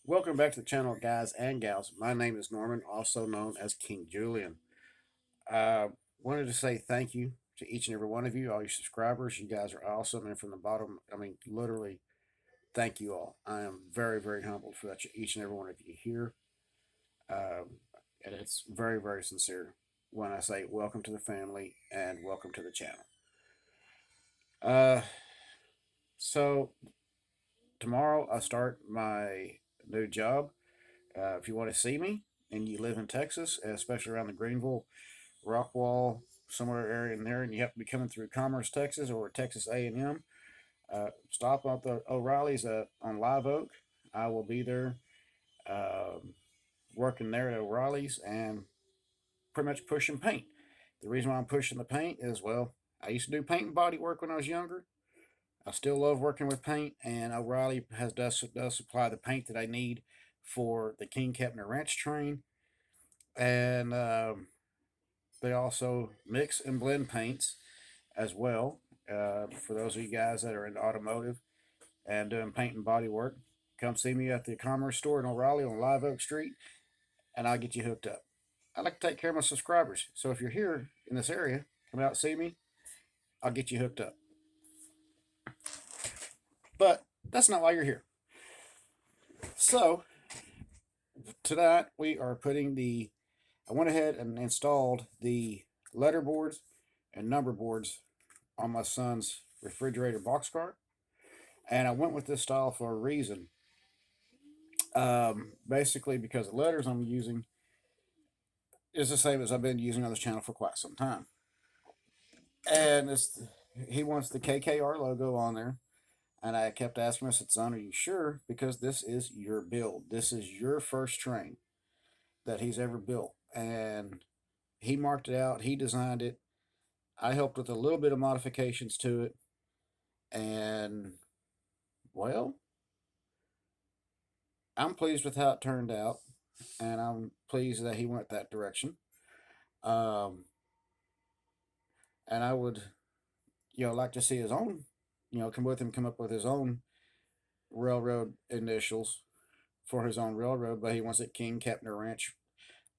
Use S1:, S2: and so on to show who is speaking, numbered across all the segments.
S1: Welcome back to the channel, guys and gals. My name is Norman, also known as King Julian. Uh, Wanted to say thank you to each and every one of you, all your subscribers. You guys are awesome, and from the bottom, literally, thank you all. I am very, very humbled for that each and every one of you here, and it's very, very sincere when I say welcome to the family and welcome to the channel. Uh, so tomorrow I start my new job. If you want to see me and you live in Texas, especially around the Greenville, Rockwall, somewhere area in there, and you have to be coming through Commerce, Texas, or Texas A&M, stop at the O'Reilly's on Live Oak. I will be there working there at O'Reilly's and pretty much pushing paint. The reason why I'm pushing the paint is, well, I used to do paint and body work when I was younger. I still love working with paint, and O'Reilly does supply the paint that I need for the King Kepner Ranch train, and they also mix and blend paints as well. For those of you guys that are in automotive and doing paint and body work, come see me at the Commerce store in O'Reilly on Live Oak Street, and I'll get you hooked up. I like to take care of my subscribers, so if you're here in this area, come out and see me. I'll get you hooked up. But that's not why you're here. So tonight we are putting the. I went ahead and installed the letter boards and number boards on my son's refrigerator boxcar, and I went with this style for a reason. Basically, because the letters I'm using is the same as I've been using on this channel for quite some time, and he wants the KKR logo on there, and I kept asking him, I said, "Son, are you sure? Because this is your build. This is your first train that he's ever built." And he marked it out. He designed it. I helped with a little bit of modifications to it, and well, I'm pleased with how it turned out, and I'm pleased that he went that direction. Um, and I would, like to see his own, come with him, come up with his own railroad initials for his own railroad, but he wants it King Kepner Ranch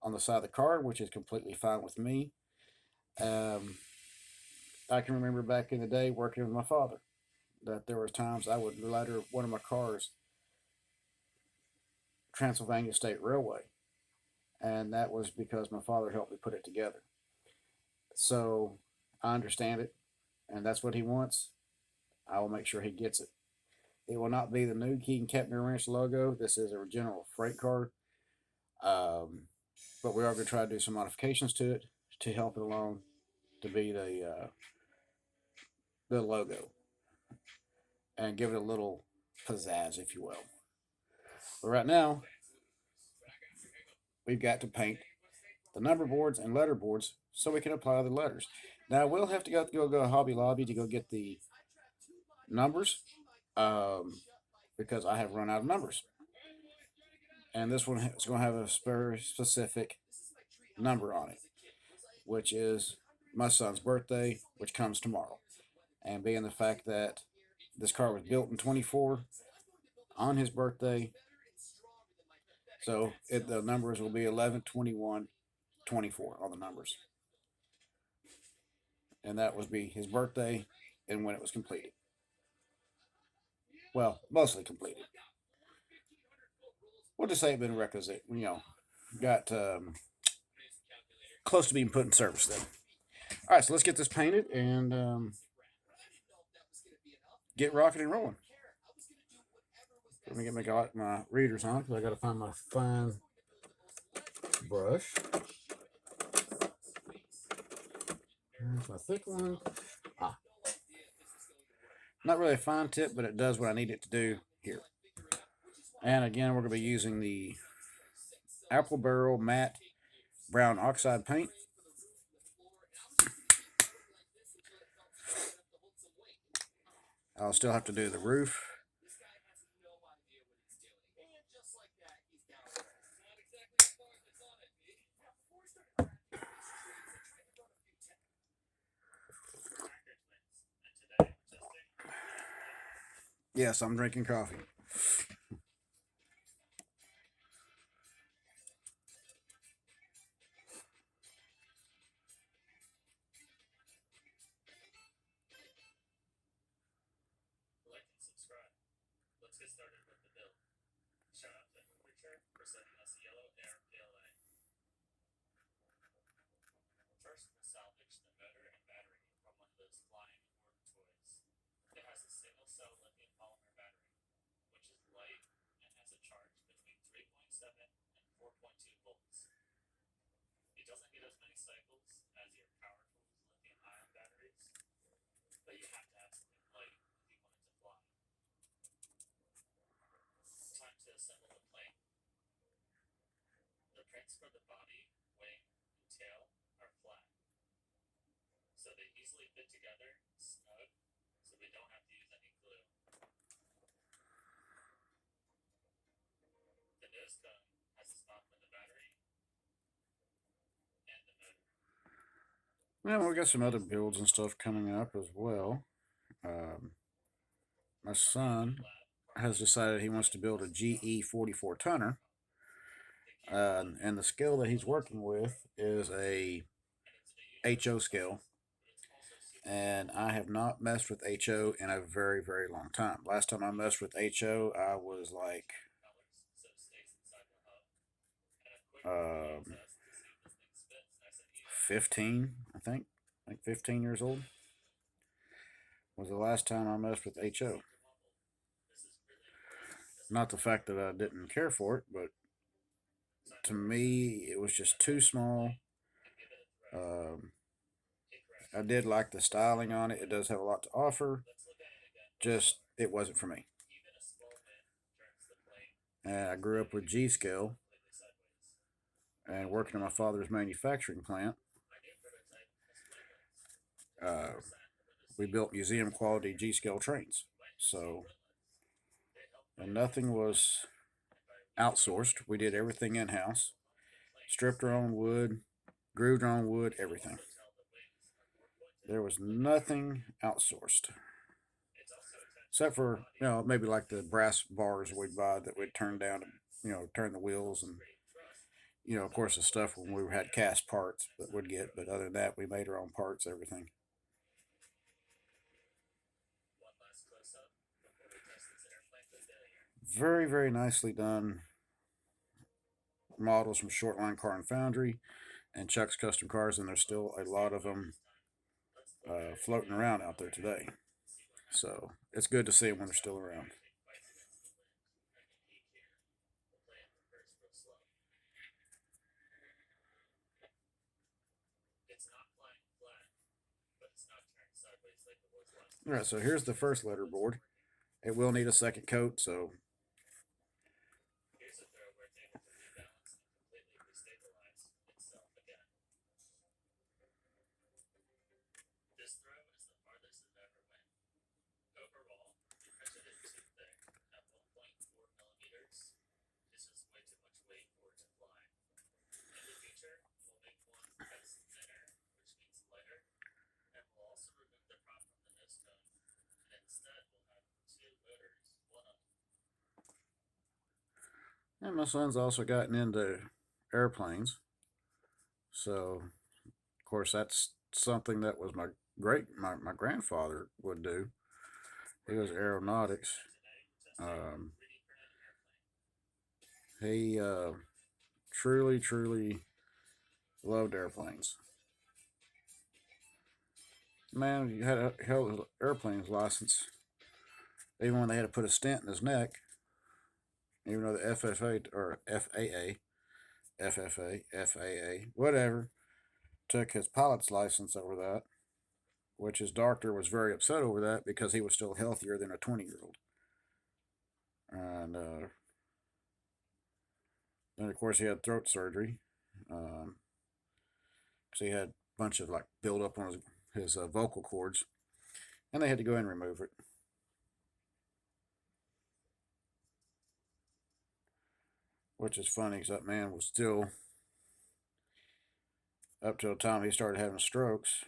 S1: on the side of the car, which is completely fine with me. Um, I can remember back in the day working with my father that there were times I would letter one of my cars Transylvania State Railway, and that was because my father helped me put it together. So I understand it, and that's what he wants. I will make sure he gets it. It will not be the new King Kepner Ranch logo. This is a general freight car, um, but we are going to try to do some modifications to it to help it along to be the logo and give it a little pizzazz, if you will. But right now, we've got to paint the number boards and letter boards so we can apply the letters. Now, we'll have to go to Hobby Lobby to go get the numbers um, because I have run out of numbers. And this one is going to have a very specific number on it, which is my son's birthday, which comes tomorrow. And being the fact that this car was built in 24 on his birthday, so the numbers will be 11, 21, 24 on the numbers. And that would be his birthday and when it was completed. Well, mostly completed. We'll just say it's been requisite, got close to being put in service then. All right, so let's get this painted and get rocking and rolling. Let me get my readers on because I got to find my fine brush. Here's my thick one. Not really a fine tip, but it does what I need it to do here. And again, we're going to be using the Apple Barrel Matte Brown Oxide paint. I'll still have to do the roof. Yes, I'm drinking coffee. Well, we got some other builds and stuff coming up as well. Um, my son has decided he wants to build a GE 44 tonner, and the scale that he's working with is a HO scale. And I have not messed with HO in a very, very long time. Last time I messed with HO, I was like um, 15, I think. Like 15 years old was the last time I messed with HO. Not the fact that I didn't care for it, but to me, it was just too small. Um, I did like the styling on it. It does have a lot to offer. Just, it wasn't for me. And I grew up with G scale and working in my father's manufacturing plant. Uh, we built museum quality G scale trains. So, and nothing was outsourced. We did everything in house, stripped our own wood, grooved our own wood, everything. There was nothing outsourced. Except for, maybe like the brass bars we'd buy that we'd turn down to, turn the wheels and, of course, the stuff when we had cast parts that we'd get. But other than that, we made our own parts, everything. Very, very nicely done models from Shortline Car and Foundry and Chuck's Custom Cars, and there's still a lot of them floating around out there today. So it's good to see them when they're still around. All right, so here's the first letter board. It will need a second coat, so and my son's also gotten into airplanes. So, of course, that's something that was my grandfather would do. He was aeronautics. Um, he truly, truly loved airplanes. Man, you had a hell of an airplane's license. Even when they had to put a stent in his neck, even though the FFA or FAA, whatever, took his pilot's license over that, which his doctor was very upset over that because he was still healthier than a 20-year-old. And then, of course, he had throat surgery because he had a bunch of like buildup on his vocal cords, and they had to go in and remove it. Which is funny because that man was still, up till the time he started having strokes,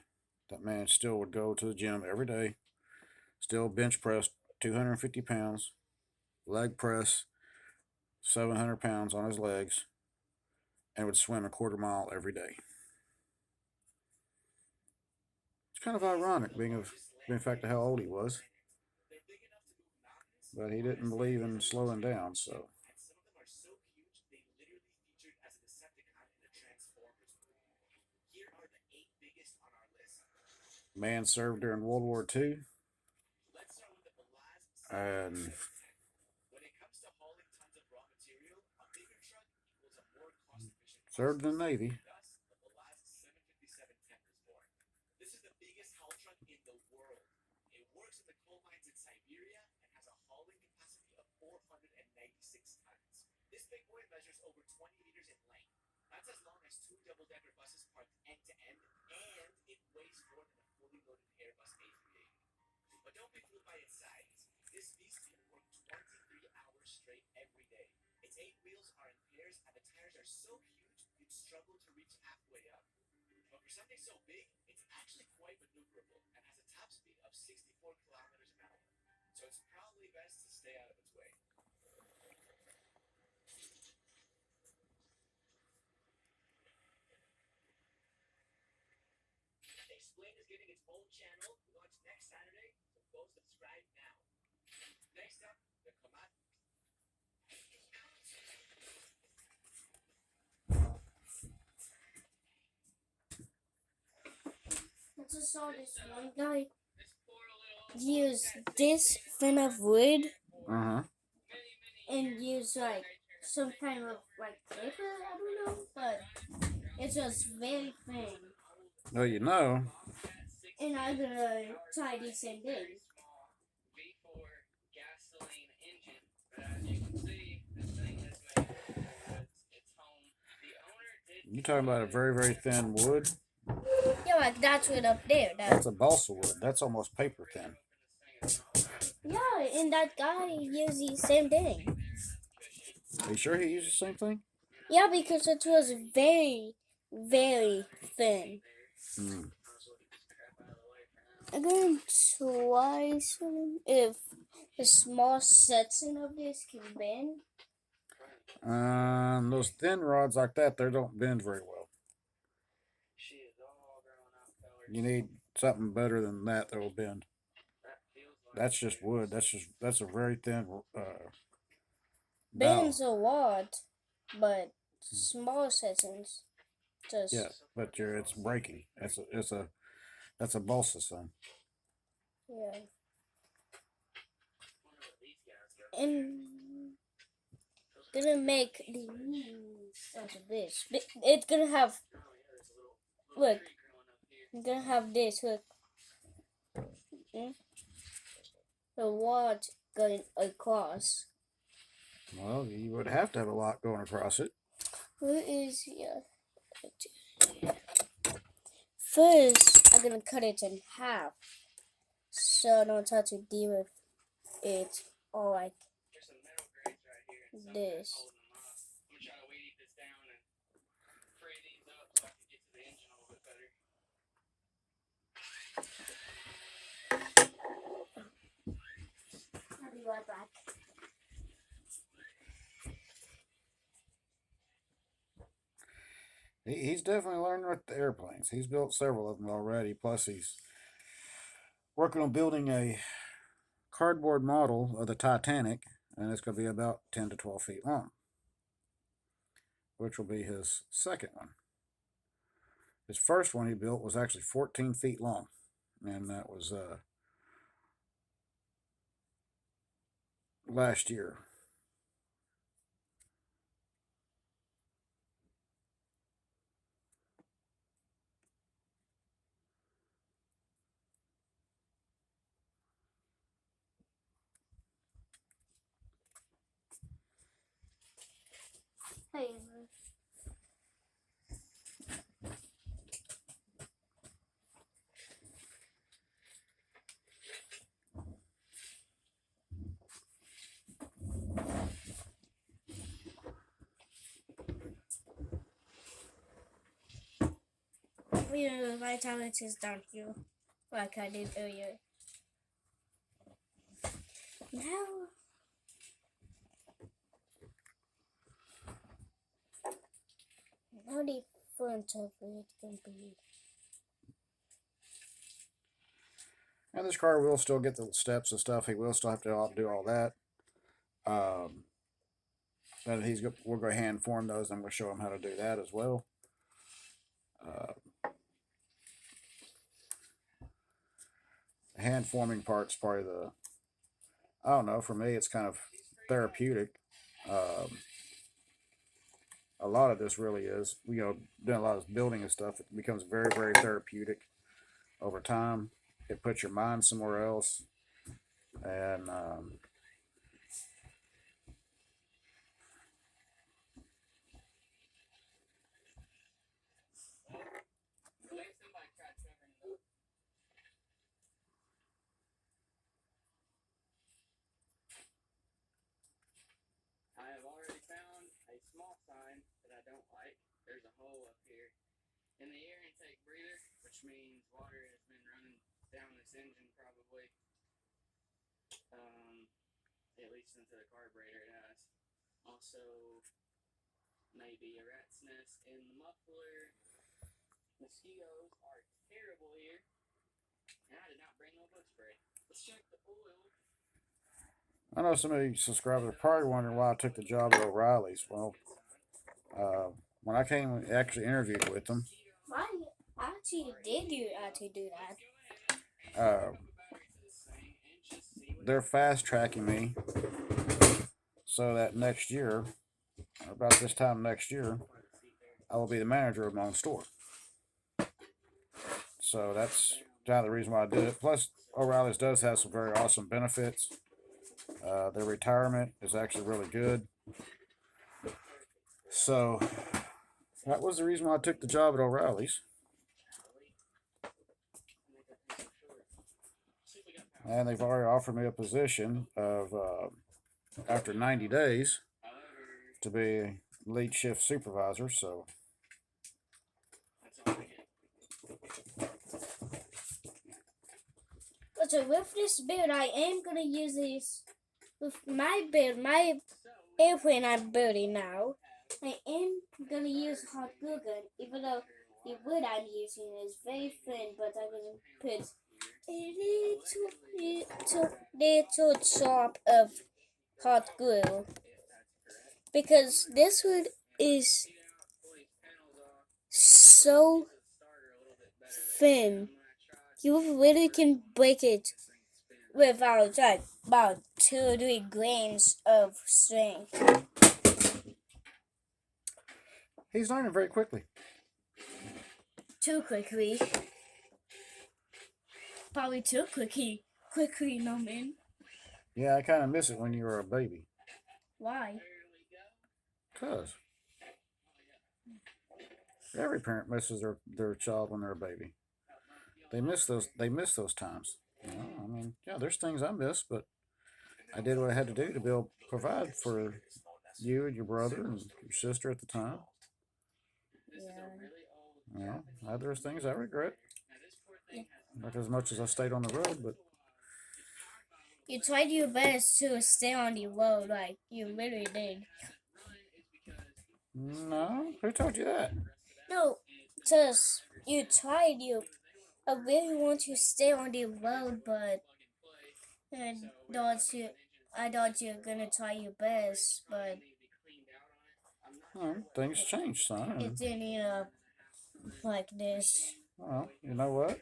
S1: that man still would go to the gym every day, still bench press 250 pounds, leg press 700 pounds on his legs, and would swim a quarter mile every day. It's kind of ironic, being of fact of how old he was. but he didn't believe in slowing down. So, man served during World War II and served in the Navy.
S2: I just saw this one guy use this thin of wood
S1: Uh huh.
S2: and use like some kind of like paper. I don't know, but it's just very thin.
S1: Well, you know,
S2: And I'm gonna try the same thing.
S1: you're talking about a very, very thin wood.
S2: Yeah, like that's what up there.
S1: That's a balsa wood. That's almost paper thin.
S2: Yeah, and that guy used the same thing.
S1: Are you sure he used the same thing?
S2: Yeah, because it was very, very thin.
S1: Mm.
S2: I'm gonna try some if the small section of this can bend.
S1: Those thin rods like that, they don't bend very well. You need something better than that will bend. That's just wood. That's a very thin dowel.
S2: Bends a lot, but small sections just
S1: Yeah, but it's breaking. That's a balsa, son.
S2: yeah. And gonna make the out of this. It's gonna have look. I'm gonna have this look. Mm, the wad going across.
S1: Well, you would have to have a lot going across it.
S2: Where is yeah? First, I'm gonna cut it in half, so I don't have to deal with it all like this. I'll be right back.
S1: He's definitely learning with the airplanes. He's built several of them already. Plus, he's working on building a cardboard model of the Titanic, and it's going to be about 10 to 12 feet long, which will be his second one. His first one he built was actually 14 feet long, and that was last year.
S2: Hey. My talent is down here, like I did earlier. Now, how the front of it can be.
S1: And this car will still get the steps and stuff. He will still have to do all that. Um, that we'll go hand form those, and we'll show him how to do that as well. Uh, the hand forming part's probably I don't know, for me, it's kind of therapeutic. Um, a lot of this really is, doing a lot of building and stuff. It becomes very, very therapeutic over time. It puts your mind somewhere else. And
S3: I have already found a small sign that I don't like. There's a hole up here in the air intake breather, which means water has been running down this engine probably. At least into the carburetor it has. Also, maybe a rat's nest in the muffler. Mosquitoes are terrible here. And I did not bring no bug spray. Let's check the oil.
S1: I know some of you subscribers are probably wondering why I took the job at O'Reilly's. Well, when I came and actually interviewed with them,
S2: I actually do that.
S1: They're fast tracking me so that next year, about this time next year, I will be the manager of my own store. So that's kind of the reason why I did it. Plus, O'Reilly's does have some very awesome benefits. Their retirement is actually really good. So that was the reason why I took the job at O'Reilly's. And they've already offered me a position of, after 90 days, to be lead shift supervisor. So
S2: So with this build, I am gonna use this with my build, my airplane I'm building now. I am gonna use hot glue gun, even though the wood I'm using is very thin, but I'm gonna put a little drop of hot glue because this wood is so thin. You really can break it without like about 2 or 3 grains of strength.
S1: he's learning very quickly.
S2: Too quickly. Probably too quickly. Quickly, no man.
S1: Yeah, I kind of miss it when you were a baby.
S2: Why?
S1: Cause every parent misses their child when they're a baby. They miss those times. I mean, yeah, there's things I miss, but I did what I had to do to be able to provide for you and your brother and your sister at the time.
S2: Yeah.
S1: There's things I regret.
S2: Yeah.
S1: Not as much as I stayed on the road, but
S2: You tried your best to stay on the road, like you really did.
S1: no, who told you that?
S2: No, just you tried. I really want to stay on the road, but I thought you were gonna try your best, but
S1: Things change, son.
S2: it didn't end up like this.
S1: Well, you know what?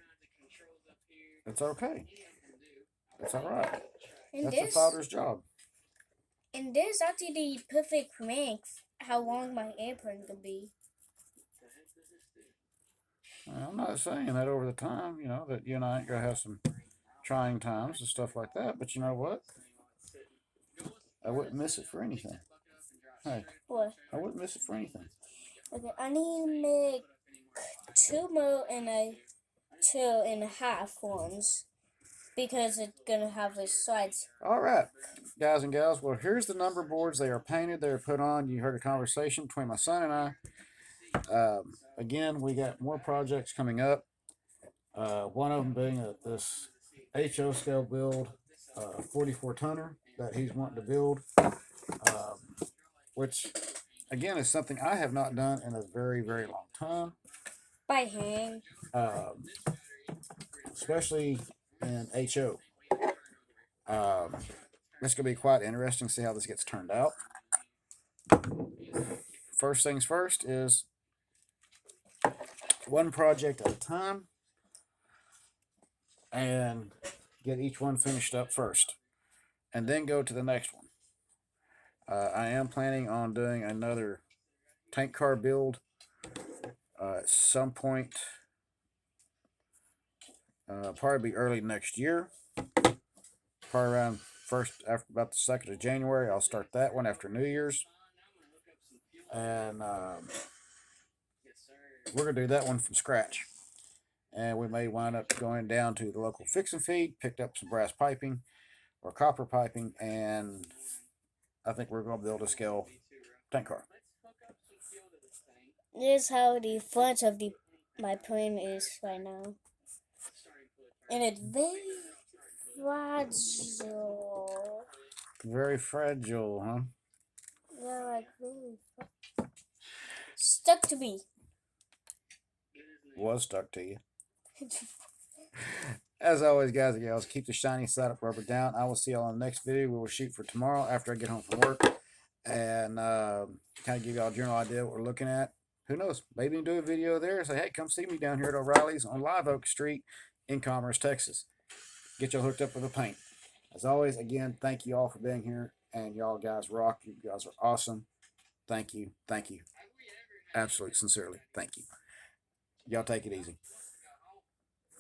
S1: It's okay. It's all right.
S2: And
S1: That's a father's job.
S2: And this actually the perfect length how long my apron could be.
S1: I'm not saying that over the time, that you and I ain't gonna have some trying times and stuff like that. But you know what? I wouldn't miss it for anything. Hey,
S2: What?
S1: I wouldn't miss it for anything.
S2: Okay, I need to make 2 more and 2.5 ones because it's gonna have the sides.
S1: All right, guys and gals. Well, here's the number boards. They are painted. They are put on. You heard a conversation between my son and I. Again, we got more projects coming up. One of them being this HO scale build, 44 tonner that he's wanting to build, which again is something I have not done in a very, very long time.
S2: By hand.
S1: Especially in HO. it's going to be quite interesting to see how this gets turned out. First things first is one project at a time and get each one finished up first, and then go to the next one. I am planning on doing another tank car build at some point, probably early next year. Probably around first, after about the 2nd of January, I'll start that one after New Year's. And we're going to do that one from scratch. And we may wind up going down to the local fix and feed, picked up some brass piping or copper piping, and I think we're going to build a scale tank car.
S2: This is how the front of my plane is right now. And it's very fragile.
S1: Very fragile, huh?
S2: Yeah, like very stuck to me.
S1: Was stuck to you. As always, guys and gals, keep the shiny side up, rubber down. I will see y'all on the next video. We will shoot for tomorrow after I get home from work, and kind of give y'all a general idea what we're looking at. Who knows? Maybe do a video there and say, hey, come see me down here at O'Reilly's on Live Oak Street in Commerce, Texas. Get y'all hooked up with the paint. As always, again, thank you all for being here, and y'all guys rock. You guys are awesome. Thank you. Thank you. Absolutely, sincerely, thank you. Y'all take it easy.